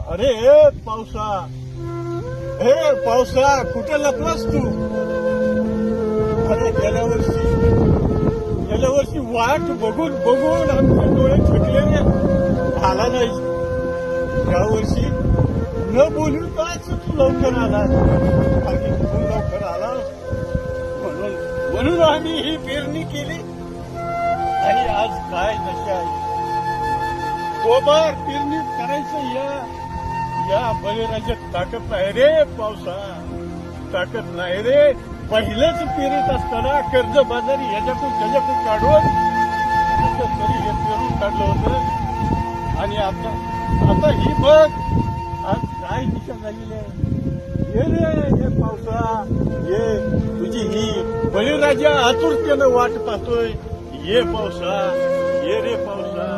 अरे पावसा, हे पावसा कुठे लपलास तू? अरे गेल्या वर्षी वाट बघून बघून आमचे डोळे थकले रे, आला नाही. या वर्षी न बोलून काच तू लवकर आला आणि तू लवकर आला म्हणून आम्ही ही पेरणी केली. आणि आज काय दशा आहे, गोबर पेरणी करायचं या बळीराजात ताकद नाही रे पावसा, ताकद नाही रे. पहिलेच पेरत असताना कर्जबाजारी ह्याच्यातून त्याच्यातून काढून तरी हे पेरून काढलं होतं. आणि आता ही बघ आज काय दिशा झालेली आहे. ये रे ये पावसा, ये तुझी ही बळीराजा आतुरतेनं वाट पाहतोय. ये पावसा, ये रे पावसा.